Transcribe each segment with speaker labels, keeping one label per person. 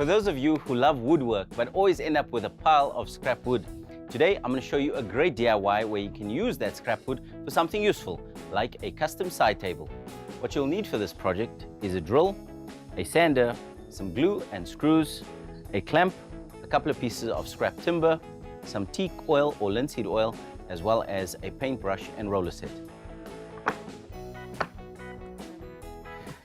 Speaker 1: For those of you who love woodwork but always end up with a pile of scrap wood, today I'm going to show you a great DIY where you can use that scrap wood for something useful, like a custom side table. What you'll need for this project is a drill, a sander, some glue and screws, a clamp, a couple of pieces of scrap timber, some teak oil or linseed oil, as well as a paintbrush and roller set.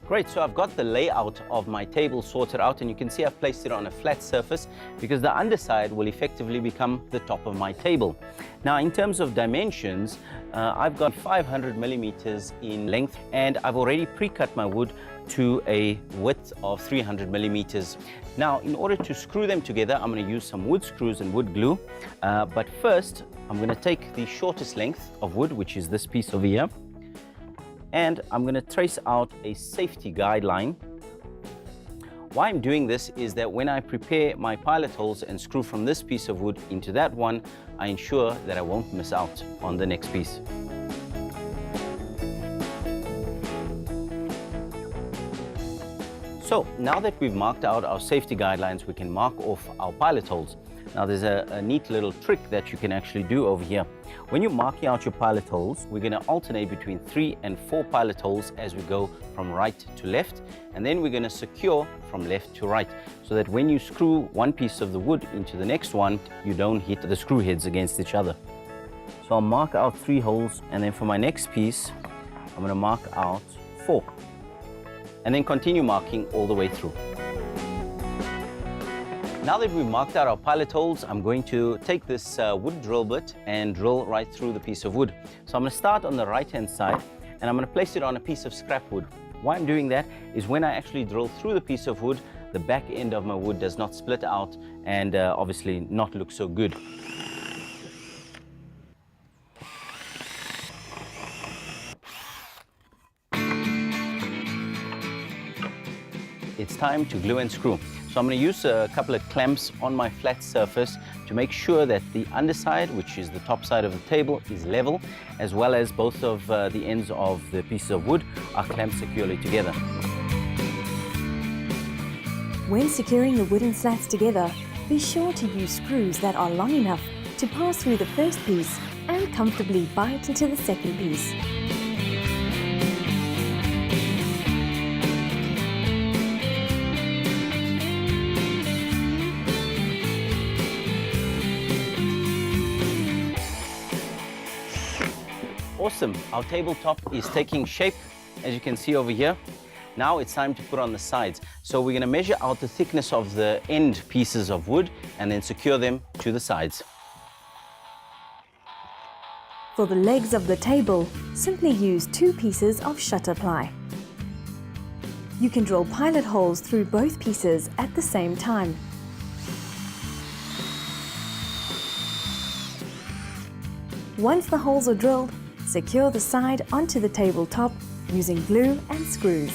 Speaker 1: Great, so I've got the layout of my table sorted out, and you can see I've placed it on a flat surface because the underside will effectively become the top of my table. Now, in terms of dimensions, I've got 500 millimeters in length, and I've already pre-cut my wood to a width of 300 millimeters. Now, in order to screw them together, I'm going to use some wood screws and wood glue. But first, I'm going to take the shortest length of wood, which is this piece over here, and I'm going to trace out a safety guideline. Why I'm doing this is that when I prepare my pilot holes and screw from this piece of wood into that one, I ensure that I won't miss out on the next piece. So now that we've marked out our safety guidelines, we can mark off our pilot holes. Now there's a neat little trick that you can actually do over here. When you're marking out your pilot holes, we're going to alternate between 3 and 4 pilot holes as we go from right to left, and then we're going to secure from left to right, so that when you screw one piece of the wood into the next one, you don't hit the screw heads against each other. So I'll mark out 3 holes, and then for my next piece, I'm going to mark out 4, and then continue marking all the way through. Now that we've marked out our pilot holes, I'm going to take this wood drill bit and drill right through the piece of wood. So I'm going to start on the right-hand side, and I'm going to place it on a piece of scrap wood. Why I'm doing that is when I actually drill through the piece of wood, the back end of my wood does not split out and obviously not look so good. It's time to glue and screw. So I'm going to use a couple of clamps on my flat surface to make sure that the underside, which is the top side of the table, is level, as well as both of the ends of the pieces of wood are clamped securely together.
Speaker 2: When securing the wooden slats together, be sure to use screws that are long enough to pass through the first piece and comfortably bite into the second piece.
Speaker 1: Awesome, our tabletop is taking shape, as you can see over here. Now it's time to put on the sides. So we're going to measure out the thickness of the end pieces of wood and then secure them to the sides.
Speaker 2: For the legs of the table, simply use 2 pieces of shutter ply. You can drill pilot holes through both pieces at the same time. Once the holes are drilled, secure the side onto the tabletop using glue and screws.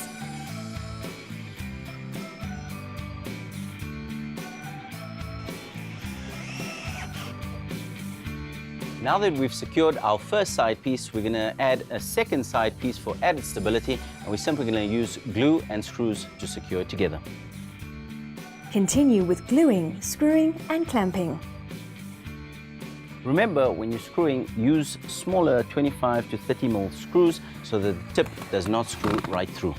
Speaker 1: Now that we've secured our first side piece, we're going to add a second side piece for added stability, and we're simply going to use glue and screws to secure it together.
Speaker 2: Continue with gluing, screwing and clamping.
Speaker 1: Remember, when you're screwing, use smaller 25 to 30 mm screws so that the tip does not screw right through.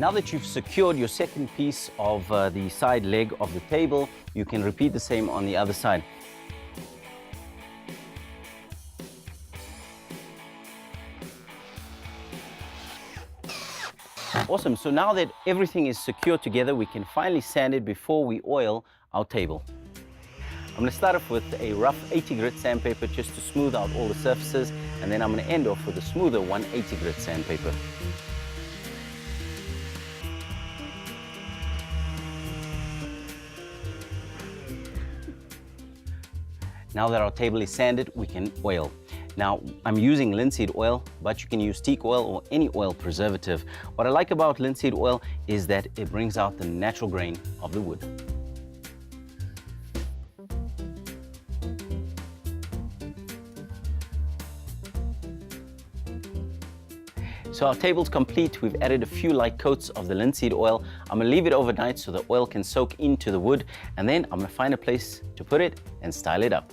Speaker 1: Now that you've secured your second piece of the side leg of the table, you can repeat the same on the other side. Awesome, so now that everything is secured together, we can finally sand it before we oil our table. I'm going to start off with a rough 80 grit sandpaper just to smooth out all the surfaces, and then I'm going to end off with a smoother 180 grit sandpaper. Now that our table is sanded, we can oil. Now, I'm using linseed oil, but you can use teak oil or any oil preservative. What I like about linseed oil is that it brings out the natural grain of the wood. So our table's complete. We've added a few light coats of the linseed oil. I'm gonna leave it overnight so the oil can soak into the wood, and then I'm gonna find a place to put it and style it up.